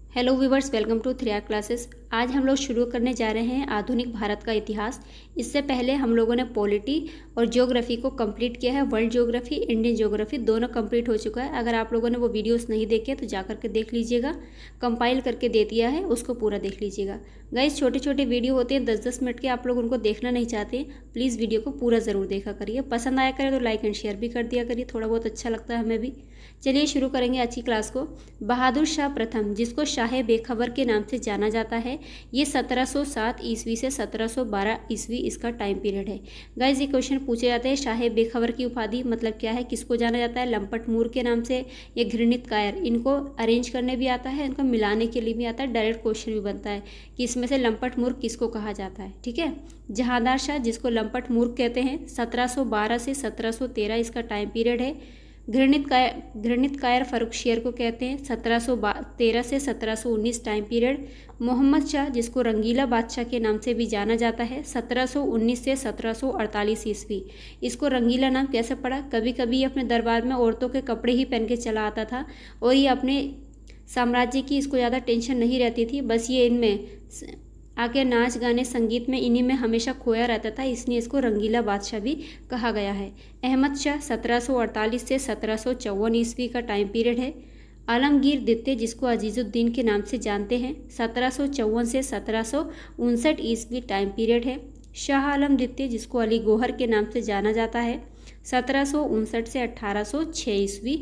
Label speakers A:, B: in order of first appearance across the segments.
A: Hello viewers, welcome to 3R classes. आज हम लोग शुरू करने जा रहे हैं आधुनिक भारत का इतिहास। इससे पहले हम लोगों ने पॉलिटी और ज्योग्राफी को कंप्लीट किया है। वर्ल्ड ज्योग्राफी, इंडियन ज्योग्राफी दोनों कंप्लीट हो चुका है। अगर आप लोगों ने वो वीडियोस नहीं देखे तो जा करके देख लीजिएगा। कंपाइल करके दे दिया है, उसको पूरा देख लीजिएगा। गाइस, छोटे छोटे वीडियो होते हैं 10-10 मिनट के, आप लोग उनको देखना नहीं चाहते, प्लीज़ वीडियो को पूरा ज़रूर देखा करिए। पसंद आया करे तो लाइक एंड शेयर भी कर दिया करिए, थोड़ा बहुत अच्छा लगता है हमें भी। चलिए शुरू करेंगे आज की क्लास को। बहादुर शाह प्रथम, जिसको शाह बेखबर के नाम से जाना जाता है, ये 1707 ईस्वी से 1712 ईस्वी इसका टाइम पीरियड है। गाइज, ये क्वेश्चन पूछे जाते हैं शाह बेखबर की उपाधि मतलब क्या है, किसको जाना जाता है, लंपट मूर के नाम से या घृणित कायर। इनको अरेंज करने भी आता है, इनको मिलाने के लिए भी आता है, डायरेक्ट क्वेश्चन भी बनता है कि इसमें से लंपट मूर्ख किसको कहा जाता है। ठीक है, जहांदार शाह, जिसको लंपट मूर्ख कहते हैं, 1712 से 1713 इसका टाइम पीरियड है। घृणित कायर फर्रुखशियर को कहते हैं, 1713 से 1719 टाइम पीरियड। मोहम्मद शाह, जिसको रंगीला बादशाह के नाम से भी जाना जाता है, 1719 से 1748 ईस्वी। इसको रंगीला नाम कैसे पड़ा, कभी कभी अपने दरबार में औरतों के कपड़े ही पहन के चला आता था और ये अपने साम्राज्य की इसको ज़्यादा टेंशन नहीं रहती थी, बस ये इनमें आके नाच गाने संगीत में इन्हीं में हमेशा खोया रहता था, इसलिए इसको रंगीला बादशाह भी कहा गया है। अहमद शाह 1748 से 1754 ईस्वी का टाइम पीरियड है। आलमगीर द्वितीय, जिसको अजीजुद्दीन के नाम से जानते हैं, 1754 से 1759 ईस्वी टाइम पीरियड है। शाह आलम द्वितीय, जिसको अली गौहर के नाम से जाना जाता है, 1759 से 1806 ईस्वी।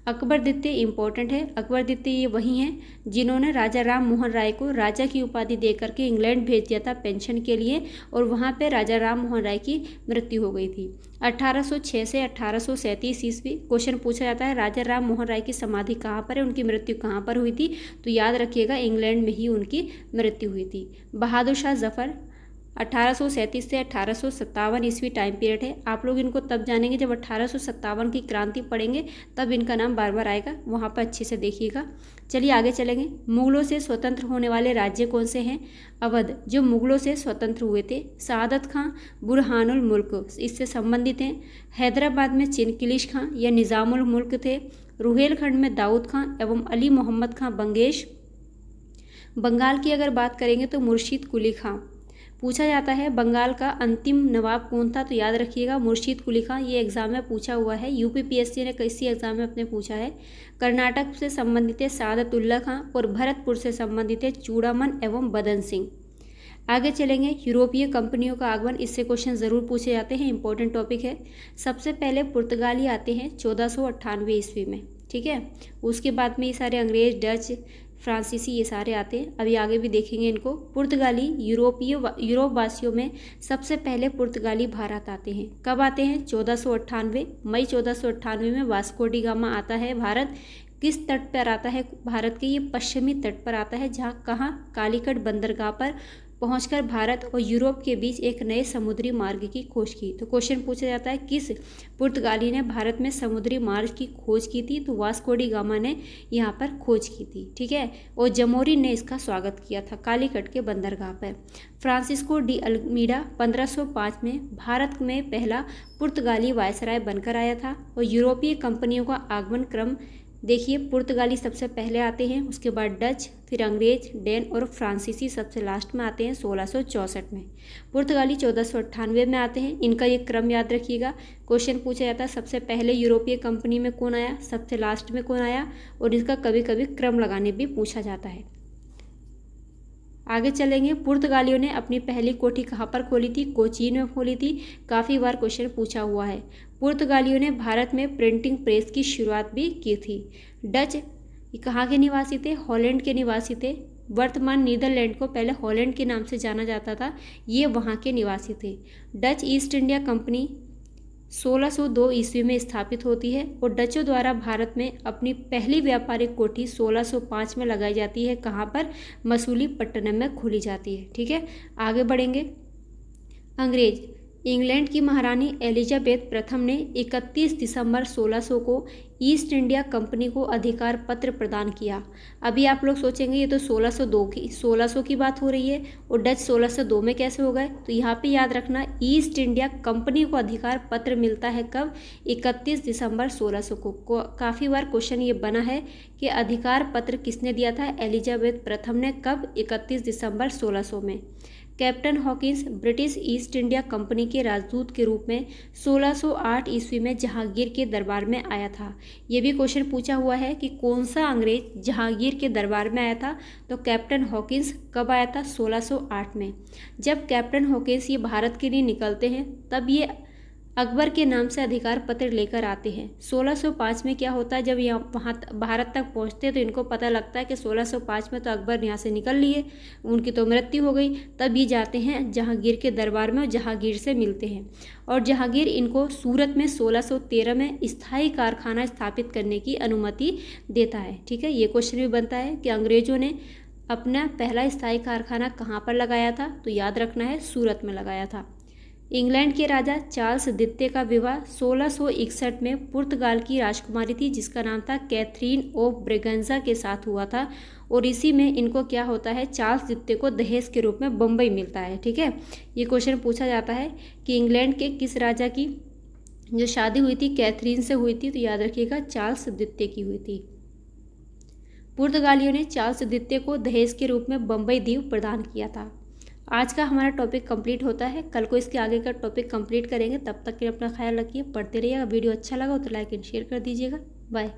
A: अकबर द्वितीय इम्पोर्टेंट है। अकबर द्वितीय ये वही हैं जिन्होंने राजा राम मोहन राय को राजा की उपाधि दे करके इंग्लैंड भेज दिया था पेंशन के लिए, और वहाँ पे राजा राम मोहन राय की मृत्यु हो गई थी। 1806 से 1837 ईस्वी। क्वेश्चन पूछा जाता है राजा राम मोहन राय की समाधि कहाँ पर है, उनकी मृत्यु कहाँ पर हुई थी, तो याद रखिएगा इंग्लैंड में ही उनकी मृत्यु हुई थी। बहादुर शाह जफर 1837 से 1857 ईस्वी टाइम पीरियड है। आप लोग इनको तब जानेंगे जब 1857 की क्रांति पढ़ेंगे, तब इनका नाम बार बार आएगा, वहाँ पर अच्छे से देखिएगा। चलिए आगे चलेंगे। मुगलों से स्वतंत्र होने वाले राज्य कौन से हैं? अवध, जो मुगलों से स्वतंत्र हुए थे। सआदत खां बुरहानुल मुल्क इससे संबंधित हैं। हैदराबाद में चिनकिलिश खां या निज़ामुल मुल्क थे। रुहेलखंड में दाऊद खां एवं अली मोहम्मद खां बंगेश। बंगाल की अगर बात करेंगे तो मुर्शीद कुली खां। पूछा जाता है बंगाल का अंतिम नवाब कौन था, तो याद रखिएगा मुर्शीद कुली खां। ये एग्जाम में पूछा हुआ है, यूपीपीएससी ने किसी एग्जाम में अपने पूछा है। कर्नाटक से संबंधित है सादतुल्ला खां और भरतपुर से संबंधित है चूड़ामन एवं बदन सिंह। आगे चलेंगे। यूरोपीय कंपनियों का आगमन, इससे क्वेश्चन ज़रूर पूछे जाते हैं, इंपॉर्टेंट टॉपिक है। सबसे पहले पुर्तगाली आते हैं 1498 ईस्वी में। ठीक है, उसके बाद में ये सारे अंग्रेज, डच, फ्रांसीसी ये सारे आते हैं, अभी आगे भी देखेंगे इनको। पुर्तगाली यूरोप वासियों में सबसे पहले पुर्तगाली भारत आते हैं। कब आते हैं? 1498 मई 1498 में वास्को डी गामा आता है भारत। किस तट पर आता है भारत के? ये पश्चिमी तट पर आता है, जहाँ कहाँ कालीकट बंदरगाह पर पहुंचकर भारत और यूरोप के बीच एक नए समुद्री मार्ग की खोज की। तो क्वेश्चन पूछा जाता है किस पुर्तगाली ने भारत में समुद्री मार्ग की खोज की थी, तो वास्को डी गामा ने यहाँ पर खोज की थी। ठीक है, और जमोरी ने इसका स्वागत किया था कालीकट के बंदरगाह पर। फ्रांसिस्को डी अल्मीडा 1505 में भारत में पहला पुर्तगाली वायसराय बनकर आया था। और यूरोपीय कंपनियों का आगमन क्रम देखिए, पुर्तगाली सबसे पहले आते हैं, उसके बाद डच, फिर अंग्रेज, डेन और फ्रांसीसी सबसे लास्ट में आते हैं 1664 में। पुर्तगाली 1498 में आते हैं, इनका ये क्रम याद रखिएगा। क्वेश्चन पूछा जाता है सबसे पहले यूरोपीय कंपनी में कौन आया, सबसे लास्ट में कौन आया, और इसका कभी कभी क्रम लगाने भी पूछा जाता है। आगे चलेंगे। पुर्तगालियों ने अपनी पहली कोठी कहाँ पर खोली थी? कोचीन में खोली थी, काफ़ी बार क्वेश्चन पूछा हुआ है। पुर्तगालियों ने भारत में प्रिंटिंग प्रेस की शुरुआत भी की थी। डच कहाँ के निवासी थे? हॉलैंड के निवासी थे। वर्तमान नीदरलैंड को पहले हॉलैंड के नाम से जाना जाता था, ये वहाँ के निवासी थे। डच ईस्ट इंडिया कंपनी 1602 ईस्वी में स्थापित होती है और डचों द्वारा भारत में अपनी पहली व्यापारिक कोठी 1605 में लगाई जाती है। कहाँ पर? मसूलीपट्टनम में खोली जाती है। ठीक है, आगे बढ़ेंगे। अंग्रेज इंग्लैंड की महारानी एलिजाबेथ प्रथम ने 31 दिसंबर 1600 को ईस्ट इंडिया कंपनी को अधिकार पत्र प्रदान किया। अभी आप लोग सोचेंगे ये तो 1600 की बात हो रही है और डच 1602 में कैसे हो गए, तो यहाँ पे याद रखना ईस्ट इंडिया कंपनी को अधिकार पत्र मिलता है कब, 31 दिसंबर 1600 को। काफ़ी बार क्वेश्चन ये बना है कि अधिकार पत्र किसने दिया था, एलिजाबेथ प्रथम ने, कब, 31 दिसंबर 1600 में। Captain Hawkins British east India company के राजदूत के रूप में 1608 ईस्वी में जहांगीर के दरबार में आया था। ये भी क्वेश्चन पूछा हुआ है कि कौन सा अंग्रेज जहांगीर के दरबार में आया था, तो कैप्टन हॉकिंस कब आया था, 1608 में। जब कैप्टन हॉकिंस ये भारत के लिए निकलते हैं तब ये अकबर के नाम से अधिकार पत्र लेकर आते हैं। 1605 में क्या होता है, जब वहाँ भारत तक पहुँचते हैं तो इनको पता लगता है कि 1605 में तो अकबर यहाँ से निकल लिए, उनकी तो मृत्यु हो गई। तब ये जाते हैं जहांगीर के दरबार में और जहांगीर से मिलते हैं और जहांगीर इनको सूरत में 1613 में स्थायी कारखाना स्थापित करने की अनुमति देता है। ठीक है, ये क्वेश्चन भी बनता है कि अंग्रेजों ने अपना पहला स्थायी कारखाना कहाँ पर लगाया था, तो याद रखना है सूरत में लगाया था। इंग्लैंड के राजा चार्ल्स द्वितीय का विवाह 1661 में पुर्तगाल की राजकुमारी थी जिसका नाम था कैथरीन ऑफ ब्रेगंजा के साथ हुआ था और इसी में इनको क्या होता है, चार्ल्स द्वितीय को दहेज के रूप में बम्बई मिलता है। ठीक है, ये क्वेश्चन पूछा जाता है कि इंग्लैंड के किस राजा की जो शादी हुई थी कैथरीन से हुई थी, तो याद रखिएगा चार्ल्स द्वितीय की हुई थी। पुर्तगालियों ने चार्ल्स द्वितीय को दहेज के रूप में बम्बई द्वीप प्रदान किया था। आज का हमारा टॉपिक कंप्लीट होता है, कल को इसके आगे का टॉपिक कंप्लीट करेंगे। तब तक के लिए अपना ख्याल रखिए, पढ़ते रहिएगा। वीडियो अच्छा लगा तो लाइक एंड शेयर कर दीजिएगा। बाय।